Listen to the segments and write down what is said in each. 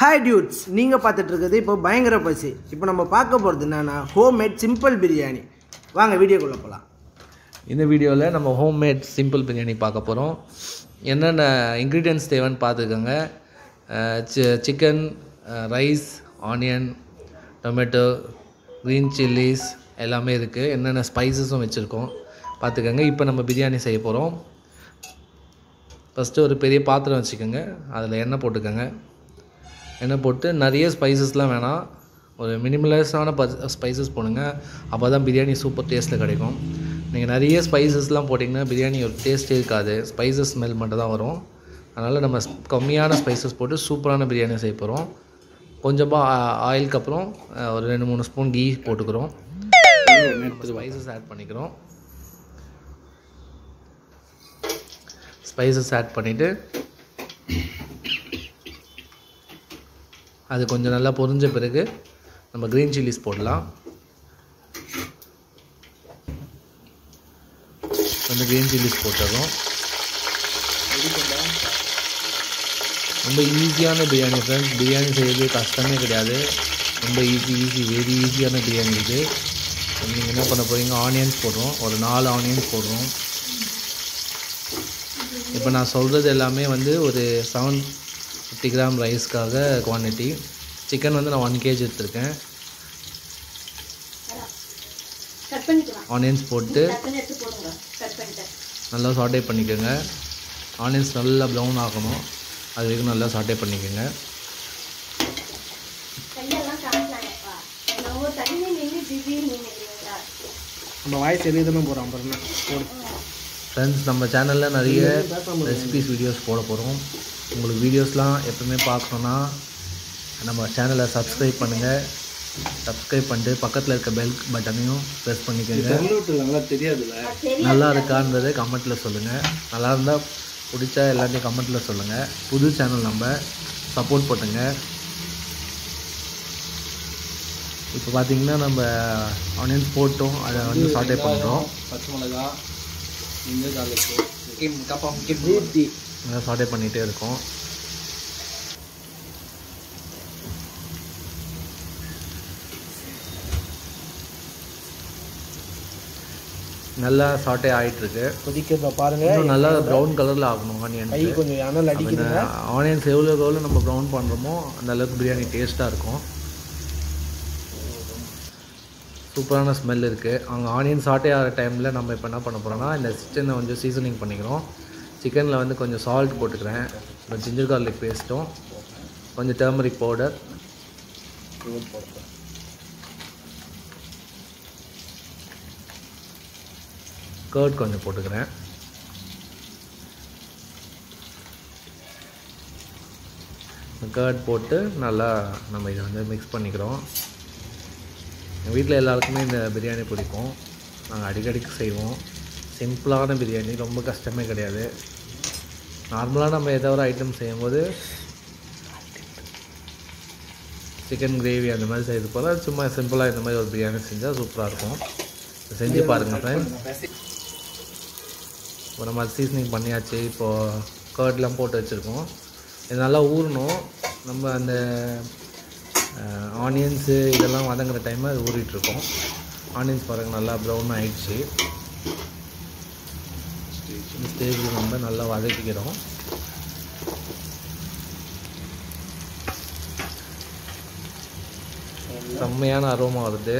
Hi dudes, நீங்கள் பார்த்துட்டு இருக்கிறது இப்போ பயங்கர பசி. இப்போ நம்ம பார்க்க போகிறது என்னென்னா ஹோம்மேட் சிம்பிள் பிரியாணி. வாங்க வீடியோக்குள்ளே போகலாம். இந்த வீடியோவில் நம்ம ஹோம்மேட் சிம்பிள் பிரியாணி பார்க்க போகிறோம். என்னென்ன இன்க்ரீடியன்ட்ஸ் தேவைன்னு பார்த்துக்கோங்க. Chicken, rice, onion, tomato, green chillies எல்லாமே இருக்குது. என்னென்ன ஸ்பைசஸும் வச்சுருக்கோம் பார்த்துக்கோங்க. இப்போ நம்ம பிரியாணி செய்ய போகிறோம். ஃபஸ்ட்டு ஒரு பெரிய பாத்திரம் வச்சுக்கோங்க. அதில் எண்ணெய் போட்டுக்கோங்க. எண்ணெய் போட்டு நிறைய ஸ்பைசஸ்லாம் வேணாம், ஒரு மினிமலைஸான ஸ்பைசஸ் போடுங்க. அப்போ தான் பிரியாணி சூப்பர் டேஸ்ட்டில் கிடைக்கும். நீங்கள் நிறைய ஸ்பைசஸ்லாம் போட்டிங்கன்னா பிரியாணி ஒரு டேஸ்ட்டே இருக்காது, ஸ்பைசஸ் ஸ்மெல் மட்டும் தான் வரும். அதனால் நம்ம கம்மியான ஸ்பைசஸ் போட்டு சூப்பரான பிரியாணி செய்ய போகிறோம். கொஞ்சமாக ஆயிலுக்கு அப்புறம் ஒரு 2-3 ஸ்பூன் கீ போட்டுக்கிறோம். ஸ்பைசஸ் ஆட் பண்ணிக்கிறோம். ஸ்பைசஸ் ஆட் பண்ணிவிட்டு அது கொஞ்சம் நல்லா பொரிஞ்ச பிறகு நம்ம க்ரீன் சில்லிஸ் போடலாம். அந்த க்ரீன் சில்லிஸ் போட்டுறோம். ரொம்ப ஈஸியான பிரியாணி ஃப்ரெண்ட்ஸ். பிரியாணி செய்கிறது கஷ்டமே கிடையாது, ரொம்ப வெரி ஈஸியான பிரியாணி இது. நீங்கள் என்ன பண்ண போகிறீங்க, ஆனியன்ஸ் போடுறோம். ஒரு 4 ஆனியன்ஸ் போடுறோம். இப்போ நான் சொல்கிறது எல்லாமே வந்து ஒரு 750 கிராம் ரைஸ்க்காக குவான்டிட்டி. சிக்கன் வந்து நான் 1 kg எடுத்துருக்கேன். ஆனியன்ஸ் போட்டு நல்லா சாட்டே பண்ணிக்கோங்க. ஆனியன்ஸ் நல்லா ப்ரௌன் ஆகணும், அது வரைக்கும் நல்லா சாட்டே பண்ணிக்கோங்க. நம்ம வாய்ஸ் எதுவுமே போகிறோம் பாருங்க ஃப்ரெண்ட்ஸ். நம்ம சேனலில் நிறைய ரெசிபிஸ் வீடியோஸ் போட போகிறோம். உங்களுக்கு வீடியோஸ்லாம் எப்பவுமே பார்க்கணுன்னா நம்ம சேனலை சப்ஸ்கிரைப் பண்ணுங்கள். சப்ஸ்கிரைப் பண்ணிட்டு பக்கத்தில் இருக்க பெல் பட்டனையும் ப்ரெஸ் பண்ணிக்கோங்க. நல்லா இருக்கான்றதை கமெண்ட்டில் சொல்லுங்கள். நல்லா இருந்தால் பிடிச்சா எல்லாத்தையும் கமெண்ட்டில் சொல்லுங்கள். புது சேனல் நம்ம சப்போர்ட் பண்ணுங்க. இப்போ பார்த்திங்கன்னா நம்ம ஆனியன்ஸ் போட்டோம், அதை வந்து சாட்டே பண்ணுறோம். பச்சை மிளகா, நல்லா சாட்டே பண்ணிகிட்டே இருக்கோம். நல்லா சாட்டே ஆகிட்டுருக்கு. கொதிக்க பாருங்கள். இன்னும் நல்லா ப்ரௌன் கலரில் ஆகணும் ஆனியன். கொஞ்சம் அனல் அடிக்குதுங்க. ஆனியன்ஸ் எவ்வளோ நம்ம ப்ரௌன் பண்ணுறோமோ அந்த அளவுக்கு பிரியாணி டேஸ்ட்டாக இருக்கும். சூப்பரான ஸ்மெல் இருக்குது. அங்கே ஆனியன் சாட்டே ஆகிற டைமில் நம்ம இப்போ என்ன பண்ண போகிறோம்னா இந்த சிக்கனை கொஞ்சம் சீசனிங் பண்ணிக்கிறோம். சிக்கனில் வந்து கொஞ்சம் சால்ட் போட்டுக்கிறேன், கொஞ்சம் ஜிஞ்சர் கார்லிக் பேஸ்ட்டும், கொஞ்சம் டர்மரிக் பவுடர், கர்ட் கொஞ்சம் போட்டுக்கிறேன். கர்ட் போட்டு நல்லா நம்ம இதை வந்து மிக்ஸ் பண்ணிக்கிறோம். எங்கள் வீட்டில் எல்லாருக்குமே இந்த பிரியாணி பிடிக்கும். நாங்கள் அடிக்கடிக்கு செய்வோம். சிம்பிளான பிரியாணி, ரொம்ப கஷ்டமே கிடையாது. நார்மலாக நம்ம ஏதோ ஒரு ஐட்டம் செய்யும்போது சிக்கன் கிரேவி அந்த மாதிரி செய்து போல் சும்மா சிம்பிளாக இந்த மாதிரி ஒரு பிரியாணி செஞ்சால் சூப்பராக இருக்கும். செஞ்சு பாருங்கள் ஃப்ரெண்ட்ஸ். இப்போ நம்ம சீசனிங் பண்ணியாச்சு. இப்போது கர்ட்லாம் போட்டு வச்சுருக்கோம். இது நல்லா ஊறணும். நம்ம அந்த ஆனியன்ஸு இதெல்லாம் வதங்குற டைமில் அது ஊறிட்டுருக்கோம். ஆனியன்ஸ் பாருங்கள் நல்லா ப்ரௌன் ஆகிடுச்சு. இந்த ஸ்டேஜில் நம்ம நல்லா வதக்கிக்கிறோம். செம்மையான அரோமா வருது.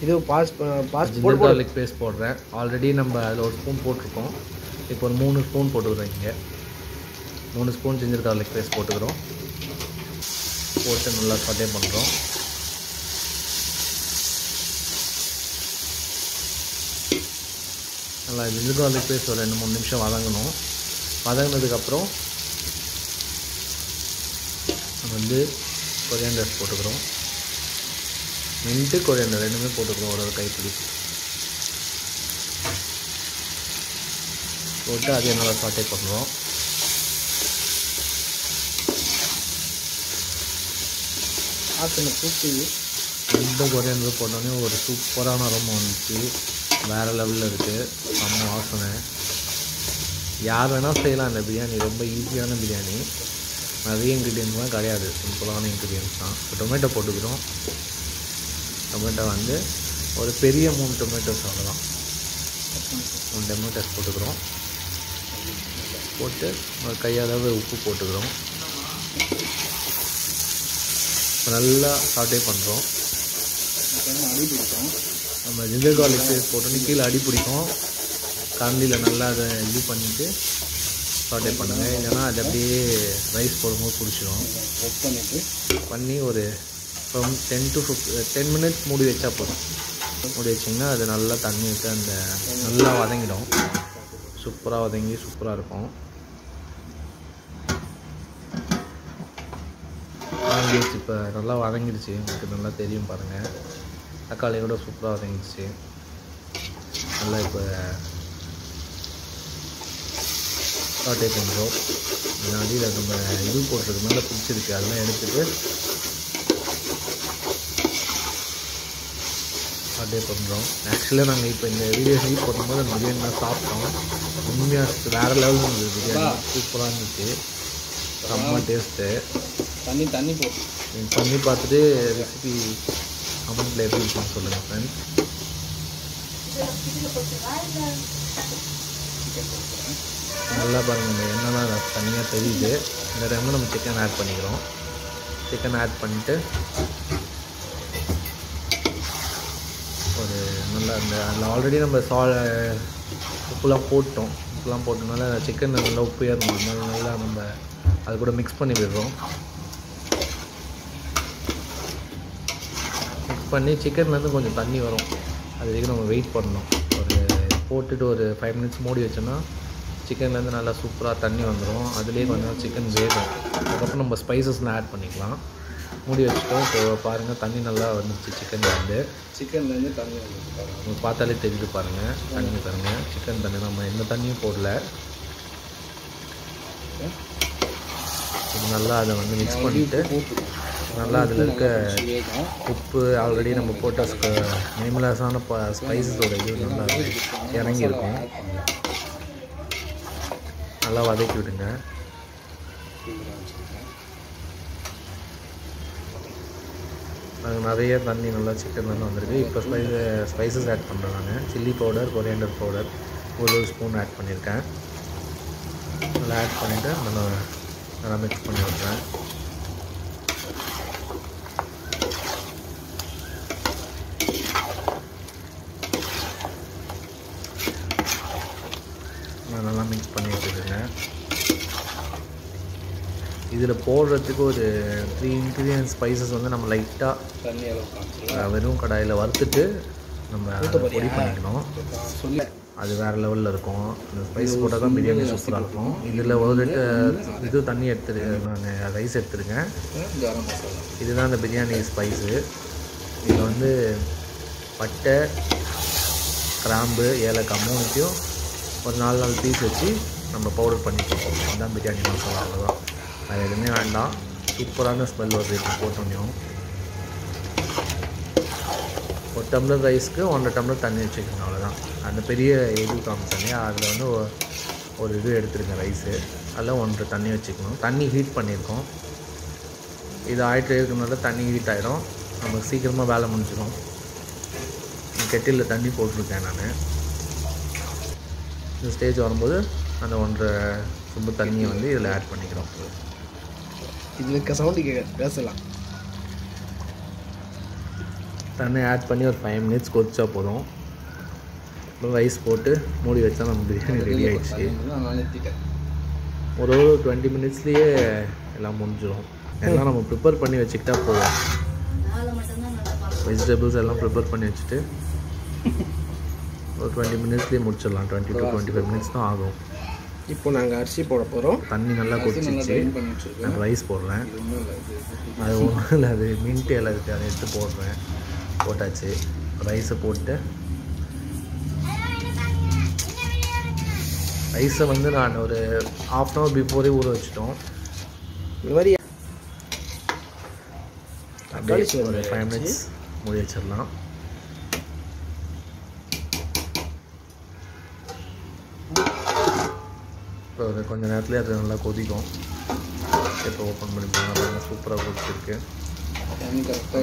இது ஜிஞ்சர் கார்லிக் பேஸ்ட் போடுறேன். ஆல்ரெடி நம்ம அதில் 1 ஸ்பூன் போட்டிருக்கோம். இப்போ ஒரு 3 ஸ்பூன் போட்டுக்கிறோம். இங்கே 3 ஸ்பூன் ஜிஞ்சர் கார்லிக் பேஸ்ட் போட்டுக்கிறோம். போட்டு நல்லா சாட்டே பண்ணுறோம். நல்லா ஜிஞ்சர் கார்லிக் பேஸ்ட் ஒரு 2-3 நிமிஷம் வதங்கணும். வதங்கினதுக்கப்புறம் நம்ம வந்து கொரியாண்டர்ஸ் போட்டுக்கிறோம். மின்ட்டு கொரியாண்டர் ரெண்டுமே போட்டுக்கிறோம். ஒரு கைப்பிடி போட்டு அதே நல்லா சாட்டே பண்ணுறோம். ரொம்ப கொரியாண்டர் போட்டோன்னே ஒரு சூப்பரான அரோமா வந்துச்சு. வேறு லெவலில் இருக்குது. செம்ம வாசனை. யார் வேணால் செய்யலாம் இந்த பிரியாணி. ரொம்ப ஈஸியான பிரியாணி. நிறைய இன்க்ரீடியன்ஸ்லாம் கிடையாது, சிம்பிளான இன்க்ரீடியன்ஸ் தான். இப்போ டொமேட்டோ போட்டுக்கிறோம். டொமேட்டோ வந்து ஒரு பெரிய 3 டொமேட்டோஸ் அவ்வளோதான். 3 டொமேட்டோஸ் போட்டுக்கிறோம். போட்டு ஒரு கையளவு உப்பு போட்டுக்கிறோம். நல்லா சாட்டே பண்ணுறோம். நம்ம ஜிஞ்சர் கார்லிக் பேஸ்ட் போட்டோன்னு கீழே அடி பிடிக்கும். கரண்டியில் நல்லா அதை இது பண்ணிவிட்டு சாட்டே பண்ணுங்கள். இல்லைன்னா அது அப்படியே ரைஸ் போடும்போது பிடிச்சிடும். பண்ணி ஒரு 10 மினிட்ஸ் மூடி வச்சா போதும். மூடி வச்சிங்கன்னா அது நல்லா தண்ணி விட்டு அந்த நல்லா வதங்கிடும். சூப்பராக வதங்கி சூப்பராக இருக்கும். வதங்கிடுச்சு. இப்போ நல்லா வதங்கிடுச்சு, உங்களுக்கு நல்லா தெரியும் பாருங்கள். தக்காளி கூட சூப்பராக வதங்கிடுச்சு. நல்லா இப்போ சாட்டே பண்ணுறோம். அடியில் நம்ம இது போட்டிருக்கு மேலே பிடிச்சிருக்கு, அதெல்லாம் எடுத்துகிட்டு சாட்டே பண்ணுறோம். ஆக்சுவலாக நாங்கள் இப்போ இந்த வீடியோ ஹீட் பண்ணும்போது அந்த பிரியாணி தான் சாப்பிட்டோம். உண்மையாக வேறு லெவலில் இருந்தது. பிரியாணி சூப்பராக இருந்துச்சு, செம்ம டேஸ்ட்டு. தண்ணி போட்டு நீங்கள் பண்ணி பார்த்துட்டு ரெசிபி கமெண்ட்டில் எப்படி இருக்குன்னு சொல்லுங்கள் ஃப்ரெண்ட்ஸ். நல்லா பாருங்கள், இந்த எண்ணெய்லாம் தனியாக தெரியுது. இந்த டைமில் நம்ம சிக்கன் ஆட் பண்ணிக்கிறோம். சிக்கன் ஆட் பண்ணிவிட்டு ஒரு நல்லா அதில் ஆல்ரெடி நம்ம உப்புலாம் போட்டோம். உப்புலாம் போட்டனால சிக்கன் நல்லா உப்பு ஏறணும். அதனால நல்லா நம்ம அது கூட மிக்ஸ் பண்ணி விடுறோம். மிக்ஸ் பண்ணி சிக்கன்லேருந்து கொஞ்சம் தண்ணி வரும், அது வரைக்கும் நம்ம வெயிட் பண்ணணும். ஒரு போட்டுட்டு ஒரு 5 மினிட்ஸ் மூடி வச்சோன்னா சிக்கன்லேருந்து நல்லா சூப்பராக தண்ணி வந்துடும். அதுலேயே கொஞ்சம் சிக்கன் வேகும். அதுக்கப்புறம் நம்ம ஸ்பைசஸ்லாம் ஆட் பண்ணிக்கலாம். மூடி வச்சுட்டோம். இப்போ பாருங்கள் தண்ணி நல்லா வந்துச்சு. சிக்கன்லேருந்து தண்ணி வந்து உங்களுக்கு பார்த்தாலே தெரியுது பாருங்கள். தண்ணி பாருங்கள், சிக்கன் தண்ணி. நம்ம எந்த தண்ணியும் போடல. நல்லா அதை வந்து மிக்ஸ் பண்ணிவிட்டு நல்லா அதில் இருக்க உப்பு ஆல்ரெடி நம்ம போட்ட மினிமலான ஸ்பைசஸோட இது நல்லா இறங்கியிருக்கும். நல்லா வதக்கி விடுங்க. அது நிறைய தண்ணி நல்லா சிக்கன்லேருந்து வந்திருக்கு. இப்போ ஸ்பைசஸ் ஆட் பண்ணுறேன். நான் chilli powder, coriander powder 1 spoon add பண்ணியிருக்கேன். நல்லா ஆட் பண்ணிவிட்டு நல்லா மிக்ஸ் பண்ணி விட்றேன். நல்லா மிக்ஸ் பண்ணி வச்சுருங்க. இதில் போடுறதுக்கு ஒரு 3 இன்க்ரீடியன்ட் ஸ்பைசஸ் வந்து நம்ம லைட்டாக வெறும் கடாயில் வறுத்துட்டு நம்ம பொடி பண்ணிக்கணும். அது வேறு லெவலில் இருக்கும். இந்த ஸ்பைஸ் போட்டால் தான் பிரியாணி சூப்பராக இருக்கும். இதில் ஒரு இது தண்ணி நான் ரைஸ் எடுத்துருக்கேன். இதுதான் இந்த பிரியாணி ஸ்பைஸு. இதில் வந்து பட்டை, கிராம்பு, ஏலக்காய் 3த்தையும் ஒரு 4 பீஸ் வச்சு நம்ம பவுடர் பண்ணி வச்சுருக்கோம். அதுதான் பிரியாணி மசாலா. அவ்வளோதான், அது எதுவுமே வேண்டாம். சூப்பரான ஸ்மெல் வருது இப்போ போட்டோன்னையும். 1 டம்ளர் ரைஸ்க்கு 1.5 டம்ளர் தண்ணி வச்சுக்கோங்க. அவ்வளோதான். அந்த பெரிய இது காமிச்சேன், அதில் வந்து ஒரு இது எடுத்துருங்க ரைஸு. அதில் 1.5 தண்ணி வச்சுக்கணும். தண்ணி ஹீட் பண்ணியிருக்கோம். இது ஆகிட்டு இருக்கிறதுனால தண்ணி ஹீட் ஆகிடும், நமக்கு சீக்கிரமாக வேலை முடிஞ்சிடும். கெட்டிலில் தண்ணி போட்டிருக்கேன் நான். இந்த ஸ்டேஜ் வரும்போது அந்த 1.5 சொம்பு தண்ணியை வந்து இதில் ஆட் பண்ணிக்கிறோம். இதில் சவுண்டு கேட்க பேசலாம். தண்ணி ஆட் பண்ணி ஒரு 5 மினிட்ஸ் கொதிச்சா போதும். அப்புறம் ரைஸ் போட்டு மூடி வச்சா நம்ம பிரியாணி ரெடி ஆகிடுச்சு. ஒரு 20 மினிட்ஸ்லேயே எல்லாம் முடிஞ்சிடும். எல்லாம் நம்ம ப்ரிப்பேர் பண்ணி வச்சுக்கிட்டா போதும். வெஜிடபிள்ஸ் எல்லாம் ப்ரிப்பேர் பண்ணி வச்சுட்டு ஒரு 20 மினிட்ஸ்லேயே முடிச்சிடலாம். 20 to 25 மினிட்ஸ் தான் ஆகும். இப்போ நாங்கள் அரிசி போட போகிறோம். தண்ணி நல்லா கொதிச்சிச்சு. நான் ரைஸ் போடுறேன். அது ஒன்றும் இல்லை, அது மின்ட் இலை இருக்குது, அதை எடுத்து போடுறேன். போட்டாச்சு. ரைஸை போட்டு ரைஸை வந்து நான் ஒரு 1/2 hour பிஃபோரே ஊற வச்சுட்டோம். இந்த மாதிரி அப்படியே ஒரு 5 மினிட்ஸ் மூடி வச்சிடலாம். ஒரு கொஞ்சம் நேரத்துலேயே அது நல்லா கொதிக்கும். இப்போ ஓப்பன் பண்ணி போனால் சூப்பராக கொதிச்சிருக்கு.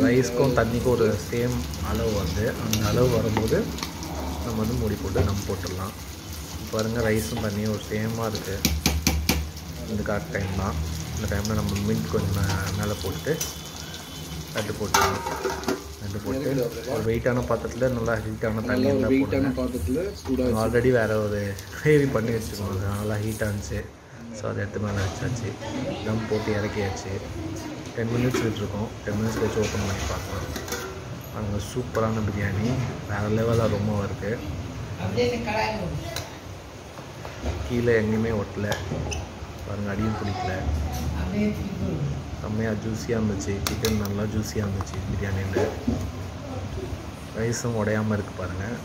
ரைஸ்க்கும் தண்ணிக்கும் ஒரு சேம் அளவு வந்து அந்த அளவு வரும்போது நம்ம வந்து மூடி போட்டு நம்ம போட்டுடலாம். பாருங்கள் ரைஸும் தண்ணியும் ஒரு சேமாக இருக்குது. இந்த கரெக்ட் டைம் தான். இந்த டைமில் நம்ம மின்ட் கொஞ்சம் மேலே போட்டு தட்டு போட்டுக்கலாம். தட்டு போட்டு ஒரு வெயிட்டான பாத்திரத்தில் நல்லா ஹீட்டான தண்ணி இருந்தால் போடுங்க. ஆல்ரெடி வேறு ஒரு கிரேவி பண்ணி வச்சுக்கோங்க. அது நல்லா ஹீட்டாக இருந்துச்சு. ஸோ அதை எடுத்து மேலே வச்சாச்சு. தம் போட்டு இறக்கியாச்சு. 10 மினிட்ஸ் விட்டுருக்கோம். 10 மினிட்ஸ் கழிச்சு ஓப்பன் பண்ணி பார்க்கலாம். அங்கே சூப்பரான பிரியாணி வேறு லெவலாக ரொம்ப இருக்குது. கீழே எங்கேயுமே ஒட்டலை பாருங்கள், அடியும் பிடிக்கல. செம்மையாக ஜூஸியாக இருந்துச்சு. சிக்கன் நல்லா ஜூஸியாக இருந்துச்சு பிரியாணியில். ரைஸும் உடையாமல் இருக்குது பாருங்கள்.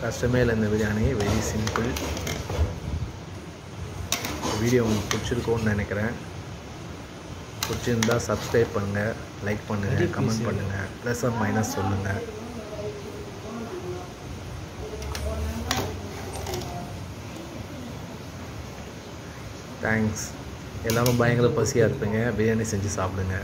கஷ்டமே இல்லை இந்த பிரியாணி. Very simple. வீடியோ உங்களுக்கு பிடிச்சிருக்கோன்னு நினைக்கிறேன். பிடிச்சிருந்தால் சப்ஸ்கிரைப் பண்ணுங்கள், லைக் பண்ணுங்கள், கமெண்ட் பண்ணுங்கள், ப்ளஸ் ஆர் மைனஸ் சொல்லுங்கள். தேங்க்ஸ். எல்லோரும் பயங்கர பசியாக இருப்பீங்க. பிரியாணி செஞ்சு சாப்பிடுங்க.